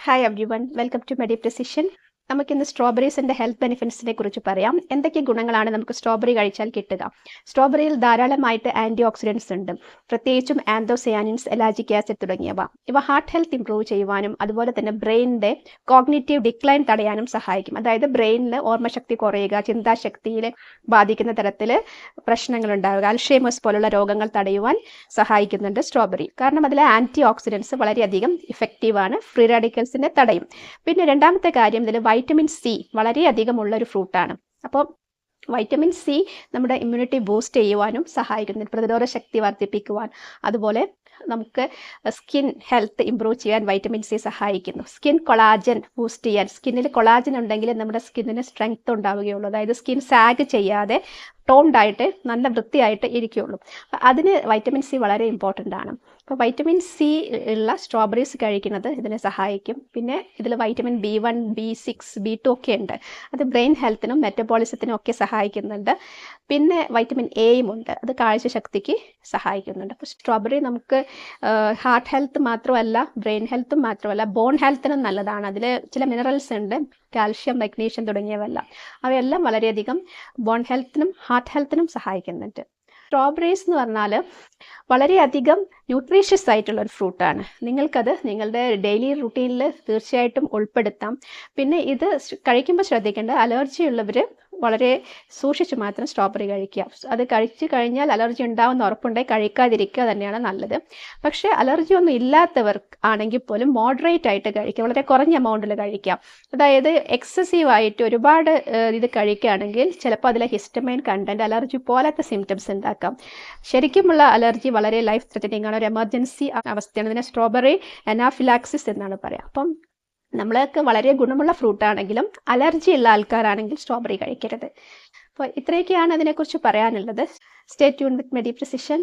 Hi everyone, welcome to Medi Precision. നമുക്കിന്ന് സ്ട്രോബെറീസിൻ്റെ health ബെനിഫിറ്റ്സിനെ കുറിച്ച് പറയാം. എന്തൊക്കെ ഗുണങ്ങളാണ് നമുക്ക് സ്ട്രോബെറി കഴിച്ചാൽ കിട്ടുക? സ്ട്രോബെറിയിൽ ധാരാളമായിട്ട് ആൻറ്റി ഓക്സിഡൻസ് ഉണ്ട്, പ്രത്യേകിച്ചും ആന്തോസയാനിൻസ്, എലാജിക് ആസിഡ് തുടങ്ങിയവ. ഇവ ഹാർട്ട് ഹെൽത്ത് ഇംപ്രൂവ് ചെയ്യുവാനും അതുപോലെ തന്നെ ബ്രെയിനിൻ്റെ കോഗ്നിറ്റീവ് ഡിക്ലൈൻ തടയാനും സഹായിക്കും. അതായത് ബ്രെയിനിൽ ഓർമ്മശക്തി കുറയുക, ചിന്താശക്തിയിൽ ബാധിക്കുന്ന തരത്തിൽ പ്രശ്നങ്ങൾ ഉണ്ടാവുക, അൽഷേമേഴ്സ് പോലുള്ള രോഗങ്ങൾ തടയുവാൻ സഹായിക്കുന്നുണ്ട് സ്ട്രോബെറി. കാരണം അതിലെ ആൻറ്റി ഓക്സിഡൻസ് വളരെയധികം ഇഫക്റ്റീവാണ്, ഫ്രീ റാഡിക്കൽസിനെ തടയും. പിന്നെ രണ്ടാമത്തെ കാര്യം, ഇതിൽ വൈറ്റമിൻ സി വളരെയധികം ഉള്ളൊരു ഫ്രൂട്ടാണ്. അപ്പോൾ വൈറ്റമിൻ സി നമ്മുടെ ഇമ്മ്യൂണിറ്റി ബൂസ്റ്റ് ചെയ്യുവാനും സഹായിക്കുന്നു, പ്രതിരോധ ശക്തി വർദ്ധിപ്പിക്കുവാൻ. അതുപോലെ നമുക്ക് സ്കിൻ ഹെൽത്ത് ഇംപ്രൂവ് ചെയ്യാൻ വൈറ്റമിൻ സി സഹായിക്കുന്നു. സ്കിൻ കൊളാജൻ ബൂസ്റ്റ് ചെയ്യാൻ, സ്കിന്നിൽ കൊളാജൻ ഉണ്ടെങ്കിൽ നമ്മുടെ സ്കിന്നിന് സ്ട്രെങ്ത് ഉണ്ടാവുകയുള്ളൂ. അതായത് സ്കിൻ സാഗ് ചെയ്യാതെ ടോൺഡായിട്ട് നല്ല വൃത്തിയായിട്ട് ഇരിക്കുകയുള്ളൂ. അപ്പം അതിന് വൈറ്റമിൻ സി വളരെ ഇമ്പോർട്ടൻ്റ് ആണ്. അപ്പോൾ വൈറ്റമിൻ സി ഉള്ള സ്ട്രോബെറീസ് കഴിക്കുന്നത് ഇതിനെ സഹായിക്കും. പിന്നെ ഇതിൽ വൈറ്റമിൻ B1, B6, B2 ഒക്കെ ഉണ്ട്. അത് ബ്രെയിൻ ഹെൽത്തിനും മെറ്റബോളിസത്തിനും ഒക്കെ സഹായിക്കുന്നുണ്ട്. പിന്നെ വൈറ്റമിൻ എയും ഉണ്ട്, അത് കാഴ്ചശക്തിക്ക് സഹായിക്കുന്നുണ്ട്. അപ്പോൾ സ്ട്രോബെറി നമുക്ക് ഹാർട്ട് ഹെൽത്ത് മാത്രമല്ല, ബ്രെയിൻ ഹെൽത്തും മാത്രമല്ല, ബോൺ ഹെൽത്തിനും നല്ലതാണ്. അതിൽ ചില മിനറൽസ് ഉണ്ട്, കാൽഷ്യം, മഗ്നീഷ്യം തുടങ്ങിയവയെല്ലാം. അവയെല്ലാം വളരെയധികം ബോൺ ഹെൽത്തിനും ഹാർട്ട് ഹെൽത്തിനും സഹായിക്കുന്നുണ്ട്. സ്ട്രോബെറീസ് എന്ന് പറഞ്ഞാൽ വളരെയധികം ന്യൂട്രീഷ്യസ് ആയിട്ടുള്ള ഒരു ഫ്രൂട്ടാണ്. നിങ്ങൾക്കത് നിങ്ങളുടെ ഡെയിലി റുട്ടീനിൽ തീർച്ചയായിട്ടും ഉൾപ്പെടുത്താം. പിന്നെ ഇത് കഴിക്കുമ്പോൾ ശ്രദ്ധിക്കേണ്ട, അലർജി ഉള്ളവർ വളരെ സൂക്ഷിച്ച് മാത്രം സ്ട്രോബെറി കഴിക്കുക. അത് കഴിച്ചു കഴിഞ്ഞാൽ അലർജി ഉണ്ടാവുന്ന ഉറപ്പുണ്ടെങ്കിൽ കഴിക്കാതിരിക്കുക തന്നെയാണ് നല്ലത്. പക്ഷേ അലർജി ഒന്നും ഇല്ലാത്തവർ ആണെങ്കിൽ പോലും മോഡറേറ്റ് ആയിട്ട് കഴിക്കുക, വളരെ കുറഞ്ഞ എമൗണ്ടിൽ കഴിക്കാം. അതായത് എക്സസീവായിട്ട് ഒരുപാട് ഇത് കഴിക്കുകയാണെങ്കിൽ ചിലപ്പോൾ അതിലെ ഹിസ്റ്റമൈൻ കണ്ടൻറ്റ് അലർജി പോലത്തെ സിംറ്റംസ് ഉണ്ടാക്കാം. ശരിക്കുമുള്ള അലർജി വളരെ ലൈഫ് ത്രെറ്റനിങ് ആണ്, ഒരു എമർജൻസി അവസ്ഥയാണ്. ഇതിനെ സ്ട്രോബെറി അനാഫിലാക്സിസ് എന്നാണ് പറയുക. അപ്പം നമ്മളൊക്കെ വളരെ ഗുണമുള്ള ഫ്രൂട്ടാണെങ്കിലും അലർജി ഉള്ള ആൾക്കാരാണെങ്കിൽ സ്ട്രോബെറി കഴിക്കരുത്. അപ്പോൾ ഇത്രയൊക്കെയാണ് അതിനെക്കുറിച്ച് പറയാനുള്ളത്. Stay tune with Medi precision.